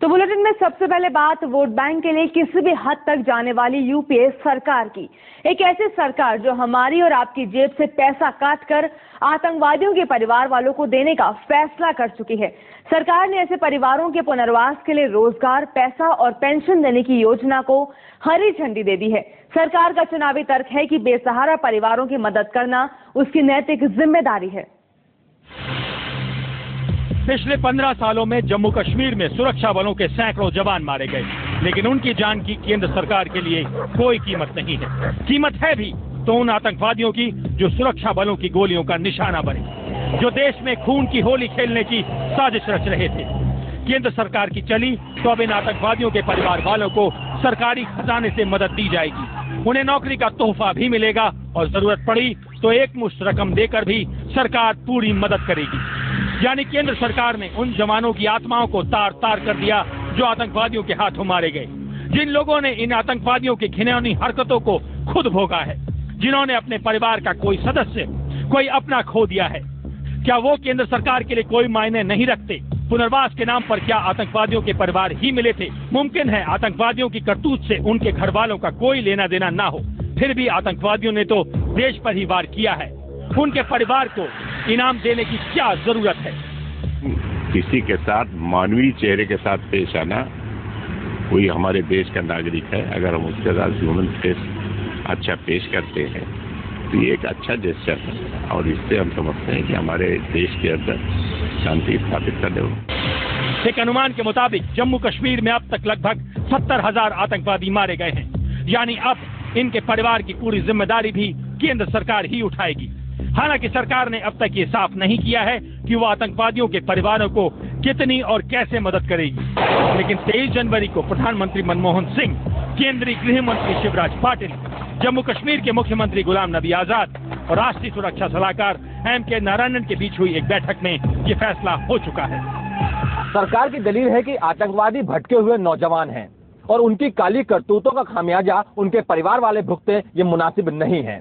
तो बुलेटिन में सबसे पहले बात वोट बैंक के लिए किसी भी हद तक जाने वाली यूपीए सरकार की। एक ऐसी सरकार जो हमारी और आपकी जेब से पैसा काटकर आतंकवादियों के परिवार वालों को देने का फैसला कर चुकी है। सरकार ने ऐसे परिवारों के पुनर्वास के लिए रोजगार, पैसा और पेंशन देने की योजना को हरी झंडी दे दी है। सरकार का चुनावी तर्क है कि बेसहारा परिवारों की मदद करना उसकी नैतिक जिम्मेदारी है। पिछले 15 सालों में जम्मू कश्मीर में सुरक्षा बलों के सैकड़ों जवान मारे गए, लेकिन उनकी जान की केंद्र सरकार के लिए कोई कीमत नहीं है। कीमत है भी तो उन आतंकवादियों की जो सुरक्षा बलों की गोलियों का निशाना बने, जो देश में खून की होली खेलने की साजिश रच रहे थे। केंद्र सरकार की चली तो अब इन आतंकवादियों के परिवार वालों को सरकारी खजाने से मदद दी जाएगी। उन्हें नौकरी का तोहफा भी मिलेगा और जरूरत पड़ी तो एक मुश्त रकम देकर भी सरकार पूरी मदद करेगी। यानी केंद्र सरकार ने उन जवानों की आत्माओं को तार तार कर दिया जो आतंकवादियों के हाथों मारे गए, जिन लोगों ने इन आतंकवादियों की घिनौनी हरकतों को खुद भोगा है, जिन्होंने अपने परिवार का कोई सदस्य, कोई अपना खो दिया है। क्या वो केंद्र सरकार के लिए कोई मायने नहीं रखते? पुनर्वास के नाम पर क्या आतंकवादियों के परिवार ही मिले थे? मुमकिन है आतंकवादियों की करतूत से उनके घर वालों का कोई लेना देना ना हो, फिर भी आतंकवादियों ने तो देश पर ही वार किया है। उनके परिवार को इनाम देने की क्या जरूरत है? किसी के साथ मानवीय चेहरे के साथ पेश आना, कोई हमारे देश का नागरिक है, अगर हम उसके साथ ह्यूमन फेस अच्छा पेश करते हैं तो ये एक अच्छा जेस्चर है और इससे हम समझते हैं कि हमारे देश के अंदर शांति स्थापित करने हो। एक अनुमान के मुताबिक जम्मू कश्मीर में अब तक लगभग 70,000 आतंकवादी मारे गए हैं। यानी अब इनके परिवार की पूरी जिम्मेदारी भी केंद्र सरकार ही उठाएगी। हालांकि सरकार ने अब तक ये साफ नहीं किया है कि वो आतंकवादियों के परिवारों को कितनी और कैसे मदद करेगी। लेकिन 23 जनवरी को प्रधानमंत्री मनमोहन सिंह, केंद्रीय गृह मंत्री शिवराज पाटिल, जम्मू कश्मीर के मुख्यमंत्री गुलाम नबी आजाद और राष्ट्रीय सुरक्षा सलाहकार M.K. नारायणन के बीच हुई एक बैठक में ये फैसला हो चुका है। सरकार की दलील है कि आतंकवादी भटके हुए नौजवान हैं और उनकी काली करतूतों का खामियाजा उनके परिवार वाले भुगते ये मुनासिब नहीं है।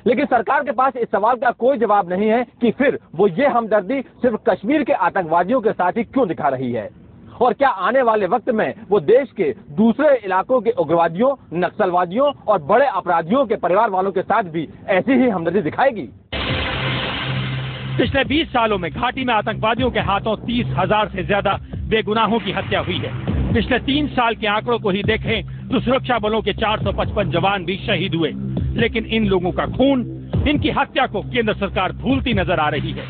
लेकिन सरकार के पास इस सवाल का कोई जवाब नहीं है कि फिर वो ये हमदर्दी सिर्फ कश्मीर के आतंकवादियों के साथ ही क्यों दिखा रही है, और क्या आने वाले वक्त में वो देश के दूसरे इलाकों के उग्रवादियों, नक्सलवादियों और बड़े अपराधियों के परिवार वालों के साथ भी ऐसी ही हमदर्दी दिखाएगी? पिछले 20 सालों में घाटी में आतंकवादियों के हाथों 30,000 से ज्यादा बेगुनाहों की हत्या हुई है। पिछले 3 साल के आंकड़ों को ही देखें तो सुरक्षा बलों के 455 जवान भी शहीद हुए। लेकिन इन लोगों का खून, इनकी हत्या को केंद्र सरकार भूलती नजर आ रही है।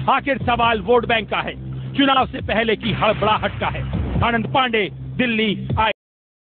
आखिर सवाल वोट बैंक का है, चुनाव से पहले की हड़बड़ाहट का है। आनंद पांडे, दिल्ली,